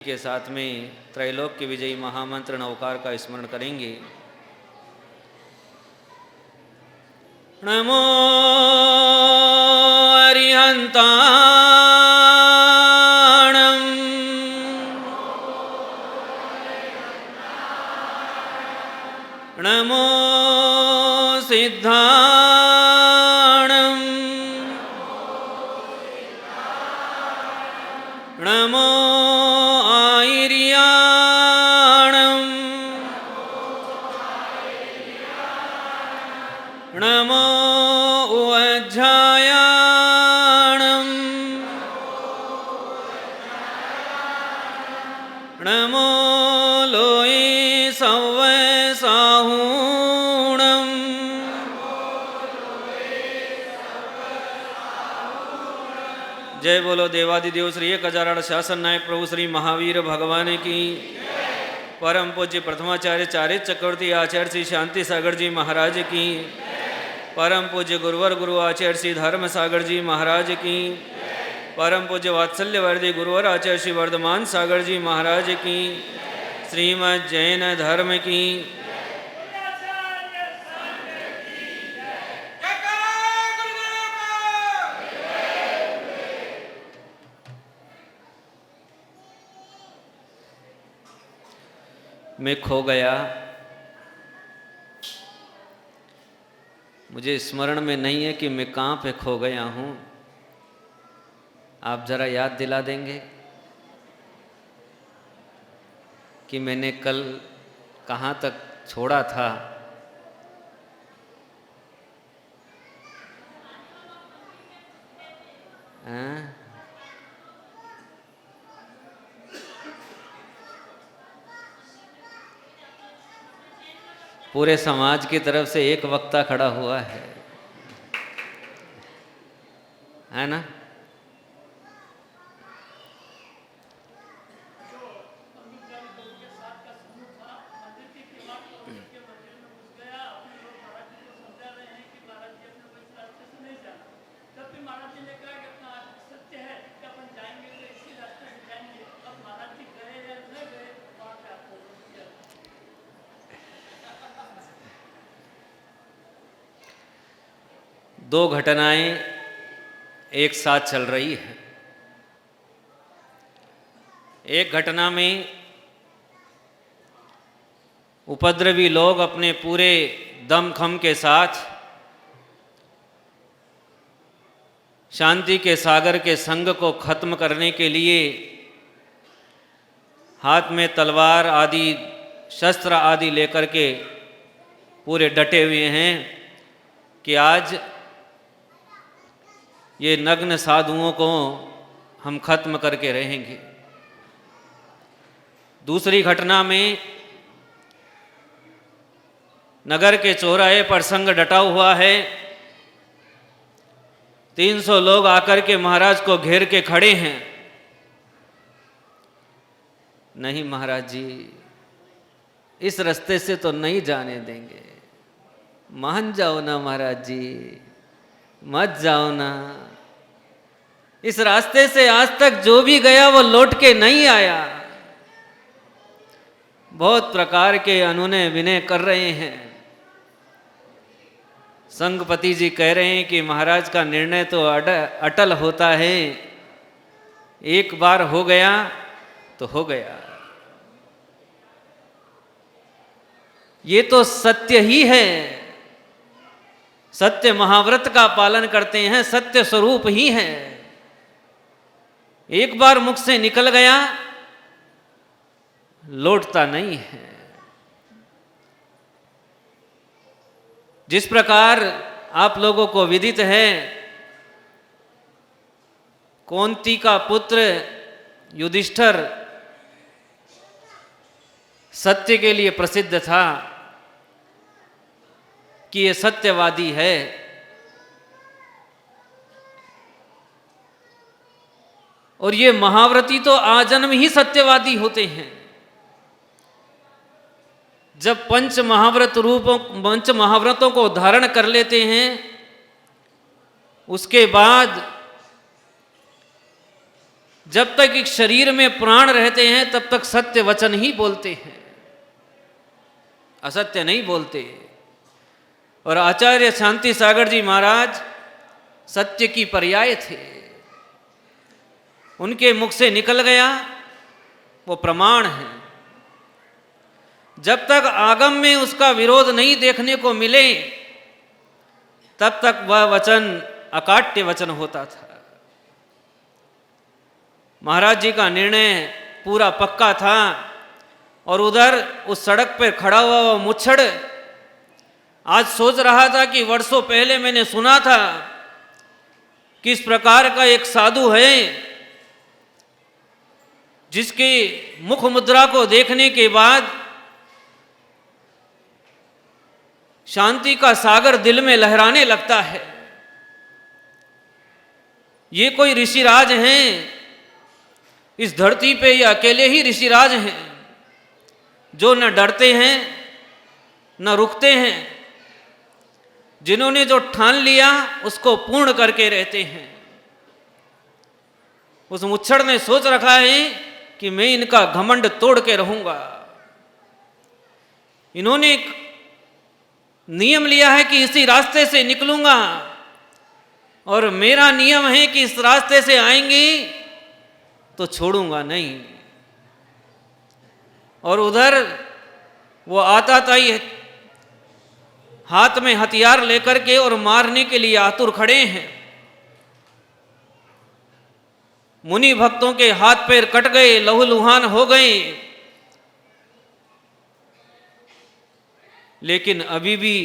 के साथ में त्रैलोक के विजयी महामंत्र नवकार का स्मरण करेंगे। नमो अरिहंताणं नमो सिद्धाणं नमो नमो उवज्झायाणं नमो लोये सव्वसाहूणं जय बोलो देवादिदेव श्री 1008 शासन नायक प्रभु श्री महावीर भगवान की। परम पूज्य प्रथमाचार्य चार्य चक्रवर्ती आचार्य श्री शांति सागर जी महाराज की। परम पूज्य गुरुवर गुरु आचार्य श्री धर्म सागर जी महाराज की। परम पूज्य वात्सल्यवर्दी गुरुवर आचार्य श्री वर्धमान सागर जी महाराज की। श्रीमद् जैन धर्म की। मैं खो गया, मुझे स्मरण में नहीं है कि मैं कहाँ पे खो गया हूँ। आप जरा याद दिला देंगे कि मैंने कल कहाँ तक छोड़ा था। पूरे समाज की तरफ से एक वक्ता खड़ा हुआ है ना। दो घटनाएं एक साथ चल रही है। एक घटना में उपद्रवी लोग अपने पूरे दमखम के साथ शांति के सागर के संग को खत्म करने के लिए हाथ में तलवार आदि शस्त्र आदि लेकर के पूरे डटे हुए हैं कि आज ये नग्न साधुओं को हम खत्म करके रहेंगे। दूसरी घटना में नगर के चौराहे पर संघ डटा हुआ है। 300 लोग आकर के महाराज को घेर के खड़े हैं। नहीं महाराज जी, इस रास्ते से तो नहीं जाने देंगे। मान जाओ ना महाराज जी, मत जाओ ना। इस रास्ते से आज तक जो भी गया वो लौट के नहीं आया। बहुत प्रकार के अनुनय विनय कर रहे हैं। संघपति जी कह रहे हैं कि महाराज का निर्णय तो अटल होता है, एक बार हो गया तो हो गया। ये तो सत्य ही है। सत्य महाव्रत का पालन करते हैं, सत्य स्वरूप ही है। एक बार मुख से निकल गया लौटता नहीं है। जिस प्रकार आप लोगों को विदित है, कौंती का पुत्र युधिष्ठिर सत्य के लिए प्रसिद्ध था कि ये सत्यवादी है। और ये महाव्रती तो आजन्म ही सत्यवादी होते हैं। जब पंच महाव्रतों को धारण कर लेते हैं, उसके बाद जब तक एक शरीर में प्राण रहते हैं तब तक सत्य वचन ही बोलते हैं, असत्य नहीं बोलते। और आचार्य शांति सागर जी महाराज सत्य की पर्याय थे। उनके मुख से निकल गया वो प्रमाण है। जब तक आगम में उसका विरोध नहीं देखने को मिले तब तक वह वचन अकाट्य वचन होता था। महाराज जी का निर्णय पूरा पक्का था। और उधर उस सड़क पर खड़ा हुआ वो मुच्छड़ आज सोच रहा था कि वर्षों पहले मैंने सुना था कि इस प्रकार का एक साधु है जिसकी मुख मुद्रा को देखने के बाद शांति का सागर दिल में लहराने लगता है। ये कोई ऋषिराज हैं, इस धरती पे ये अकेले ही ऋषिराज हैं जो न डरते हैं न रुकते हैं, जिन्होंने जो ठान लिया उसको पूर्ण करके रहते हैं। उस मुच्छड़ ने सोच रखा है कि मैं इनका घमंड तोड़ के रहूंगा। इन्होंने एक नियम लिया है कि इसी रास्ते से निकलूंगा और मेरा नियम है कि इस रास्ते से आएंगे तो छोड़ूंगा नहीं। और उधर वो आता था ही हाथ में हथियार लेकर के और मारने के लिए आतुर खड़े हैं। मुनि भक्तों के हाथ पैर कट गए, लहूलुहान हो गए, लेकिन अभी भी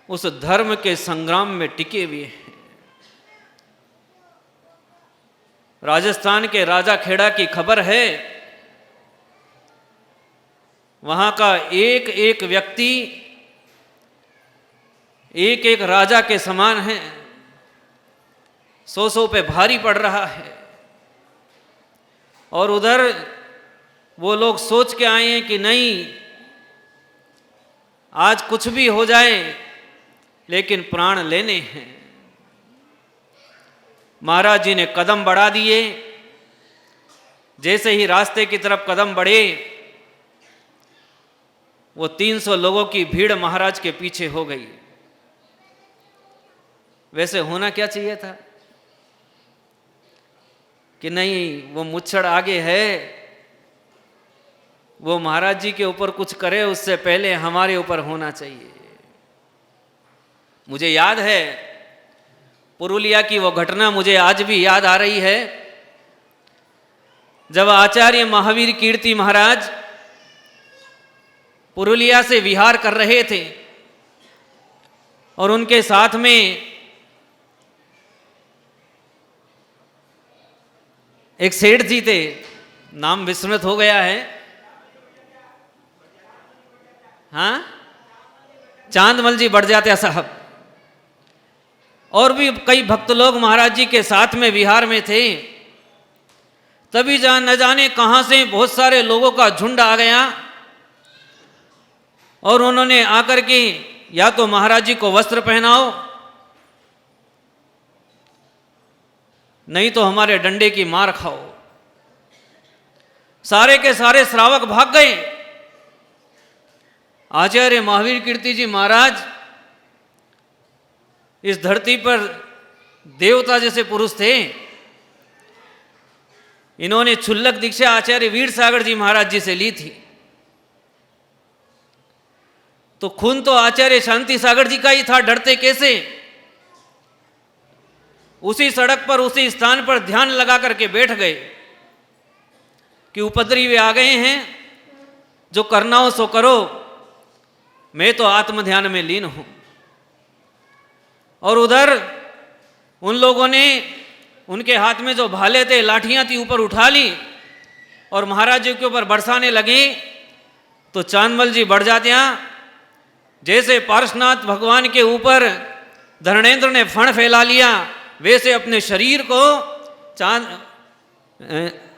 उस धर्म के संग्राम में टिके हुए हैं। राजस्थान के राजा खेड़ा की खबर है। वहां का एक एक व्यक्ति एक एक राजा के समान है, 100 पे भारी पड़ रहा है। और उधर वो लोग सोच के आए हैं कि नहीं, आज कुछ भी हो जाए लेकिन प्राण लेने हैं। महाराज जी ने कदम बढ़ा दिए। जैसे ही रास्ते की तरफ कदम बढ़े वो 300 लोगों की भीड़ महाराज के पीछे हो गई। वैसे होना क्या चाहिए था कि नहीं, वो मुच्छड़ आगे है, वो महाराज जी के ऊपर कुछ करे उससे पहले हमारे ऊपर होना चाहिए। मुझे याद है पुरुलिया की वो घटना, मुझे आज भी याद आ रही है। जब आचार्य महावीर कीर्ति महाराज पुरुलिया से विहार कर रहे थे और उनके साथ में एक सेठ जी थे, नाम विस्मृत हो गया है, हाँ, चांदमल जी बड़जात्या साहब, और भी कई भक्त लोग महाराज जी के साथ में विहार में थे। तभी न जाने कहां से बहुत सारे लोगों का झुंड आ गया और उन्होंने आकर के या तो महाराज जी को वस्त्र पहनाओ, नहीं तो हमारे डंडे की मार खाओ। सारे के सारे श्रावक भाग गए। आचार्य महावीर कीर्ति जी महाराज इस धरती पर देवता जैसे पुरुष थे। इन्होंने क्षुल्लक दीक्षा आचार्य वीर सागर जी महाराज जी से ली थी। तो खून तो आचार्य शांति सागर जी का ही था, डरते कैसे। उसी सड़क पर उसी स्थान पर ध्यान लगा करके बैठ गए कि उपद्रवी वे आ गए हैं, जो करना हो सो करो, मैं तो आत्म ध्यान में लीन हूं। और उधर उन लोगों ने उनके हाथ में जो भाले थे, लाठियां थी, ऊपर उठा ली और महाराज जी के ऊपर बरसाने लगे। तो चांदमल जी बड़जात्या जैसे पार्श्वनाथ भगवान के ऊपर धरणेंद्र ने फण फैला लिया, वैसे अपने शरीर को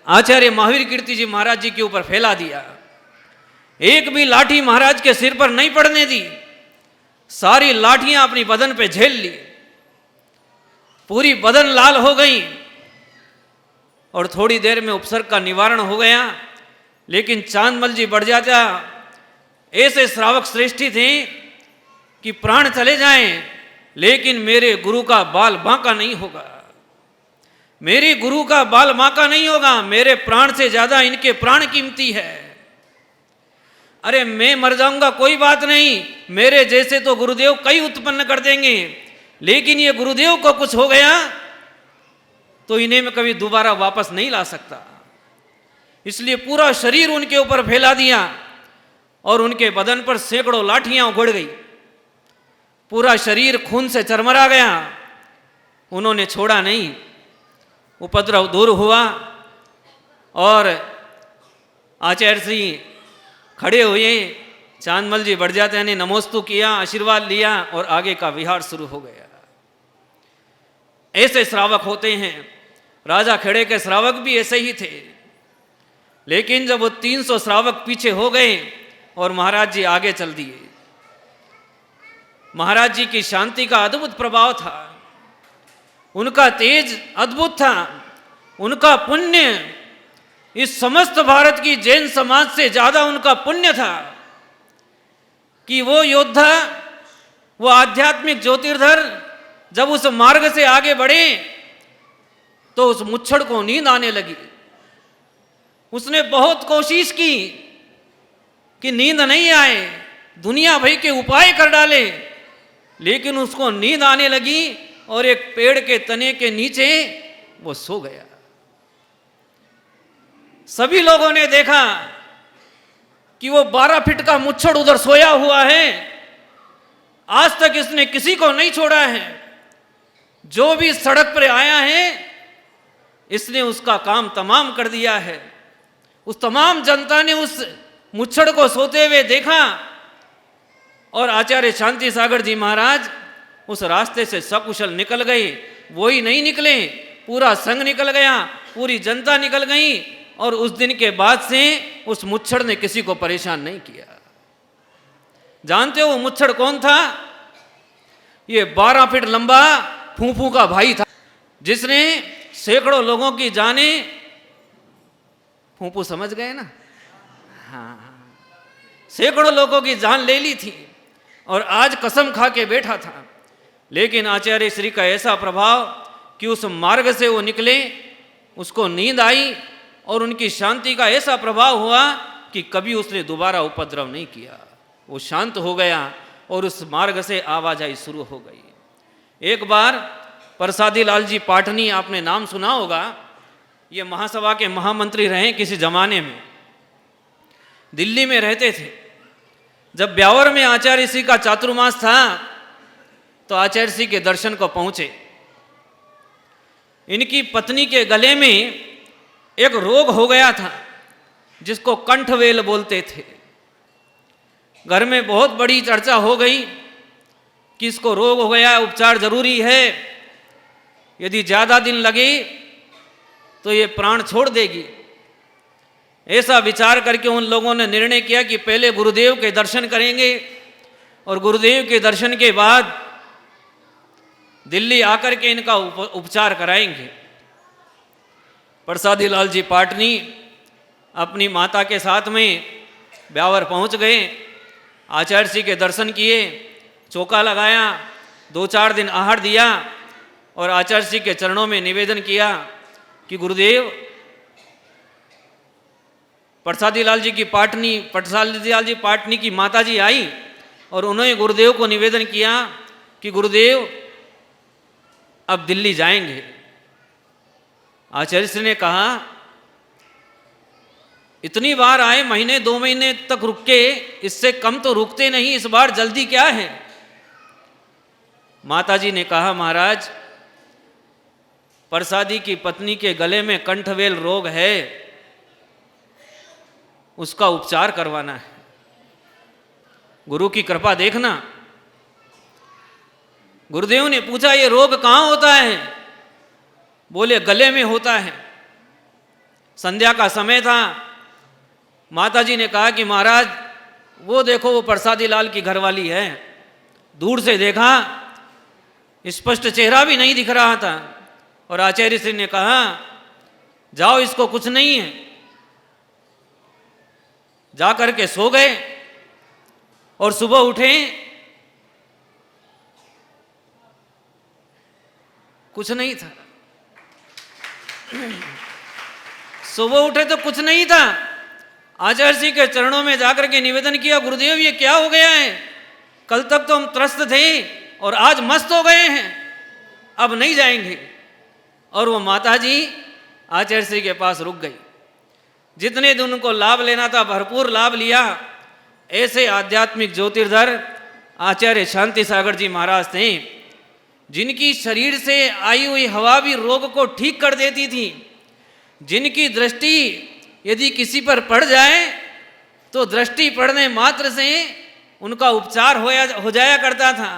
आचार्य महावीर कीर्ति जी महाराज जी के ऊपर फैला दिया। एक भी लाठी महाराज के सिर पर नहीं पड़ने दी। सारी लाठियां अपनी बदन पे झेल ली, पूरी बदन लाल हो गई। और थोड़ी देर में उपसर्ग का निवारण हो गया। लेकिन चांदमल जी बढ़ जाता ऐसे श्रावक श्रेष्ठी थे कि प्राण चले जाएं लेकिन मेरे गुरु का बाल बांका नहीं होगा, मेरे गुरु का बाल बांका नहीं होगा, मेरे प्राण से ज्यादा इनके प्राण कीमती है। अरे मैं मर जाऊंगा कोई बात नहीं, मेरे जैसे तो गुरुदेव कई उत्पन्न कर देंगे, लेकिन ये गुरुदेव को कुछ हो गया तो इन्हें मैं कभी दोबारा वापस नहीं ला सकता। इसलिए पूरा शरीर उनके ऊपर फैला दिया और उनके बदन पर सैकड़ों लाठियां उगड़ गई, पूरा शरीर खून से चरमरा गया। उन्होंने छोड़ा नहीं, उपद्रव दूर हुआ और आचार्य सिंह खड़े हुए। चांदमल जी बढ़ जाते ने नमोस्तु किया, आशीर्वाद लिया और आगे का विहार शुरू हो गया। ऐसे श्रावक होते हैं। राजा खेड़े के श्रावक भी ऐसे ही थे, लेकिन जब वो 300 श्रावक पीछे हो गए और महाराज जी आगे चल दिए, महाराज जी की शांति का अद्भुत प्रभाव था, उनका तेज अद्भुत था, उनका पुण्य इस समस्त भारत की जैन समाज से ज्यादा उनका पुण्य था कि वो योद्धा, वो आध्यात्मिक ज्योतिर्धर जब उस मार्ग से आगे बढ़े तो उस मुच्छड़ को नींद आने लगी। उसने बहुत कोशिश की कि नींद नहीं आए, दुनिया भर के उपाय कर डाले, लेकिन उसको नींद आने लगी और एक पेड़ के तने के नीचे वो सो गया। सभी लोगों ने देखा कि वो 12 फीट का मुच्छड़ उधर सोया हुआ है, आज तक इसने किसी को नहीं छोड़ा है, जो भी सड़क पर आया है इसने उसका काम तमाम कर दिया है। उस तमाम जनता ने उस मुच्छड़ को सोते हुए देखा और आचार्य शांति सागर जी महाराज उस रास्ते से सकुशल निकल गए। वो ही नहीं निकले, पूरा संघ निकल गया, पूरी जनता निकल गई और उस दिन के बाद से उस मुच्छड़ ने किसी को परेशान नहीं किया। जानते हो वो मुच्छड़ कौन था? ये 12 फीट लंबा फूफू का भाई था, जिसने सैकड़ों लोगों की जाने, फूफू समझ गए ना, हाँ, सैकड़ों लोगों की जान ले ली थी और आज कसम खा के बैठा था। लेकिन आचार्य श्री का ऐसा प्रभाव कि उस मार्ग से वो निकले, उसको नींद आई और उनकी शांति का ऐसा प्रभाव हुआ कि कभी उसने दोबारा उपद्रव नहीं किया। वो शांत हो गया और उस मार्ग से आवाजाही शुरू हो गई। एक बार प्रसादी लाल जी पाटनी, आपने नाम सुना होगा, ये महासभा के महामंत्री रहे किसी जमाने में, दिल्ली में रहते थे। जब ब्यावर में आचार्य श्री का चातुर्मास था तो आचार्य श्री के दर्शन को पहुंचे। इनकी पत्नी के गले में एक रोग हो गया था जिसको कंठवेल बोलते थे। घर में बहुत बड़ी चर्चा हो गई कि इसको रोग हो गया, उपचार जरूरी है, यदि ज़्यादा दिन लगे तो ये प्राण छोड़ देगी। ऐसा विचार करके उन लोगों ने निर्णय किया कि पहले गुरुदेव के दर्शन करेंगे और गुरुदेव के दर्शन के बाद दिल्ली आकर के इनका उपचार कराएंगे। प्रसादी लाल जी पाटनी अपनी माता के साथ में ब्यावर पहुंच गए, आचार्य जी के दर्शन किए, चौका लगाया, 2-4 दिन आहार दिया और आचार्य जी के चरणों में निवेदन किया कि गुरुदेव, प्रसादी लाल जी की पाटनी की माता जी आई और उन्होंने गुरुदेव को निवेदन किया कि गुरुदेव अब दिल्ली जाएंगे। आचार्य श्री ने कहा, इतनी बार आए, महीने 2 महीने तक रुक के, इससे कम तो रुकते नहीं, इस बार जल्दी क्या है? माताजी ने कहा, महाराज, प्रसादी की पत्नी के गले में कंठवेल रोग है, उसका उपचार करवाना है, गुरु की कृपा देखना। गुरुदेव ने पूछा, ये रोग कहाँ होता है? बोले, गले में होता है। संध्या का समय था। माताजी ने कहा कि महाराज, वो देखो, वो प्रसादी लाल की घरवाली है। दूर से देखा, स्पष्ट चेहरा भी नहीं दिख रहा था। और आचार्य श्री ने कहा जाओ इसको कुछ नहीं है। जा करके सो गए और सुबह उठे, कुछ नहीं था। सुबह उठे तो कुछ नहीं था। आचार्य जी के चरणों में जाकर के निवेदन किया, गुरुदेव ये क्या हो गया है? कल तक तो हम त्रस्त थे और आज मस्त हो गए हैं, अब नहीं जाएंगे। और वो माता जी आचार्य श्री के पास रुक गई। जितने दिन उनको लाभ लेना था भरपूर लाभ लिया। ऐसे आध्यात्मिक ज्योतिर्धर आचार्य शांति सागर जी महाराज थे, जिनकी शरीर से आई हुई हवा भी रोग को ठीक कर देती थी। जिनकी दृष्टि यदि किसी पर पड़ जाए तो दृष्टि पड़ने मात्र से उनका उपचार हो जाया करता था,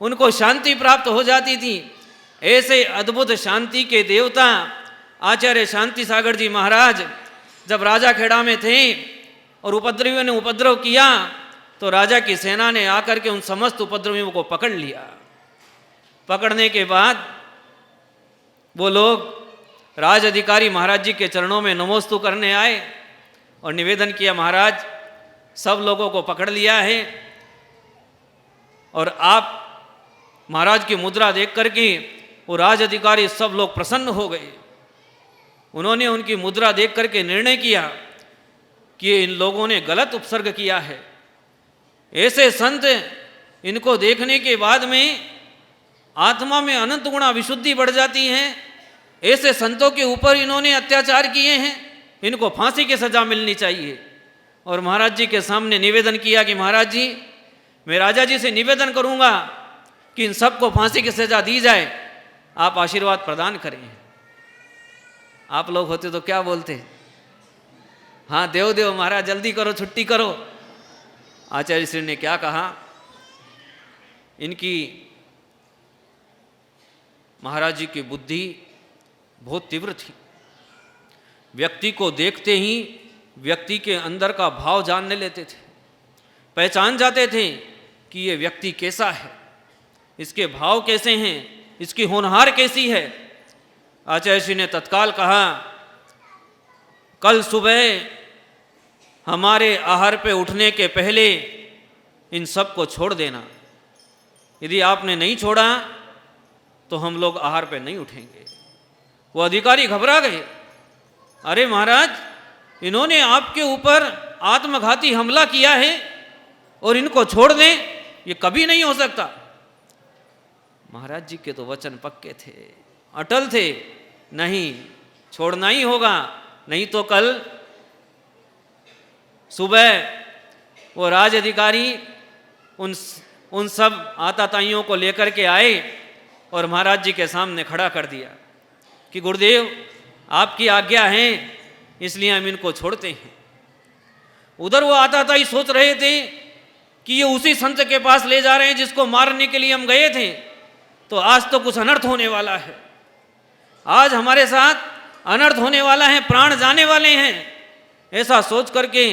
उनको शांति प्राप्त हो जाती थी। ऐसे अद्भुत शांति के देवता आचार्य शांति सागर जी महाराज जब राजा खेड़ा में थे और उपद्रवियों ने उपद्रव किया तो राजा की सेना ने आकर के उन समस्त उपद्रवियों को पकड़ लिया। पकड़ने के बाद वो लोग राज अधिकारी महाराज जी के चरणों में नमोस्तु करने आए और निवेदन किया, महाराज सब लोगों को पकड़ लिया है और आप महाराज की मुद्रा देख करके वो राज अधिकारी सब लोग प्रसन्न हो गए। उन्होंने उनकी मुद्रा देख करके निर्णय किया कि इन लोगों ने गलत उपसर्ग किया है। ऐसे संत, इनको देखने के बाद में आत्मा में अनंत गुणा विशुद्धि बढ़ जाती है। ऐसे संतों के ऊपर इन्होंने अत्याचार किए हैं, इनको फांसी की सजा मिलनी चाहिए। और महाराज जी के सामने निवेदन किया कि महाराज जी, मैं राजा जी से निवेदन करूंगा कि इन सबको फांसी की सजा दी जाए, आप आशीर्वाद प्रदान करें। आप लोग होते तो क्या बोलते? हाँ देव देव महाराज जल्दी करो, छुट्टी करो। आचार्य श्री ने क्या कहा? इनकी महाराज जी की बुद्धि बहुत तीव्र थी। व्यक्ति को देखते ही व्यक्ति के अंदर का भाव जानने लेते थे, पहचान जाते थे कि ये व्यक्ति कैसा है, इसके भाव कैसे हैं, इसकी होनहार कैसी है। आचार्य श्री ने तत्काल कहा, कल सुबह हमारे आहार पे उठने के पहले इन सब को छोड़ देना। यदि आपने नहीं छोड़ा तो हम लोग आहार पे नहीं उठेंगे। वो अधिकारी घबरा गए, अरे महाराज, इन्होंने आपके ऊपर आत्मघाती हमला किया है और इनको छोड़ दें, ये कभी नहीं हो सकता। महाराज जी के तो वचन पक्के थे, अटल थे, नहीं छोड़ना ही होगा, नहीं तो कल सुबह वो राज अधिकारी उन सब आताताइयों को लेकर के आए और महाराज जी के सामने खड़ा कर दिया कि गुरुदेव आपकी आज्ञा है, इसलिए हम इनको छोड़ते हैं। उधर वो आताताई सोच रहे थे कि ये उसी संत के पास ले जा रहे हैं जिसको मारने के लिए हम गए थे, तो आज तो कुछ अनर्थ होने वाला है, आज हमारे साथ अनर्थ होने वाला है, प्राण जाने वाले हैं। ऐसा सोच करके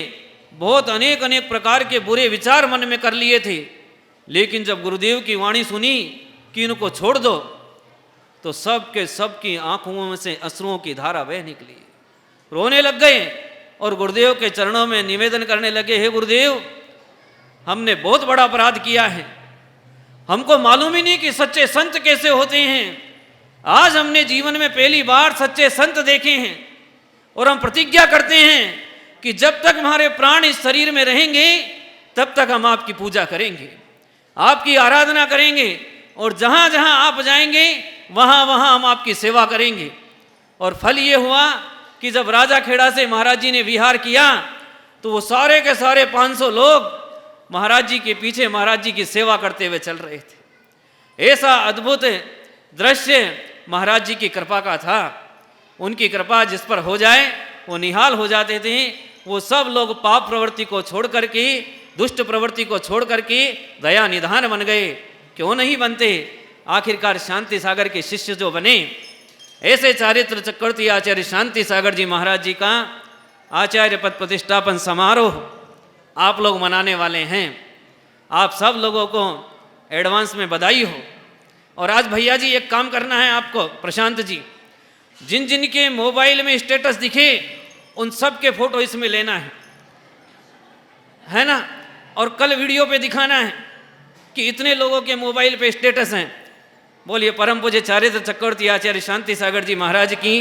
बहुत अनेक प्रकार के बुरे विचार मन में कर लिए थे। लेकिन जब गुरुदेव की वाणी सुनी कि इनको छोड़ दो, तो सबके सबकी आंखों में से अश्रुओं की धारा बह निकली, रोने लग गए और गुरुदेव के चरणों में निवेदन करने लगे, हे गुरुदेव, हमने बहुत बड़ा अपराध किया है, हमको मालूम ही नहीं कि सच्चे संत कैसे होते हैं। आज हमने जीवन में पहली बार सच्चे संत देखे हैं और हम प्रतिज्ञा करते हैं कि जब तक हमारे प्राण इस शरीर में रहेंगे तब तक हम आपकी पूजा करेंगे, आपकी आराधना करेंगे और जहाँ जहाँ आप जाएंगे वहाँ वहाँ हम आपकी सेवा करेंगे। और फल ये हुआ कि जब राजा खेड़ा से महाराज जी ने विहार किया तो वो सारे के सारे 500 लोग महाराज जी के पीछे महाराज जी की सेवा करते हुए चल रहे थे। ऐसा अद्भुत दृश्य महाराज जी की कृपा का था। उनकी कृपा जिस पर हो जाए वो निहाल हो जाते थे। वो सब लोग पाप प्रवृत्ति को छोड़ करके, दुष्ट प्रवृत्ति को छोड़ करके दया निधान बन गए। क्यों नहीं बनते? आखिरकार शांति सागर के शिष्य जो बने। ऐसे चारित्र चक्रवर्ती आचार्य शांति सागर जी महाराज जी का आचार्य पद प्रतिष्ठापन समारोह आप लोग मनाने वाले हैं। आप सब लोगों को एडवांस में बधाई हो। और आज भैया जी एक काम करना है आपको, प्रशांत जी, जिन जिन के मोबाइल में स्टेटस दिखे उन सब के फोटो इसमें लेना है ना, और कल वीडियो पे दिखाना है कि इतने लोगों के मोबाइल पे स्टेटस हैं। बोलिए परम पूज्य चारित्र चक्रवर्ती आचार्य शांति सागर जी महाराज की।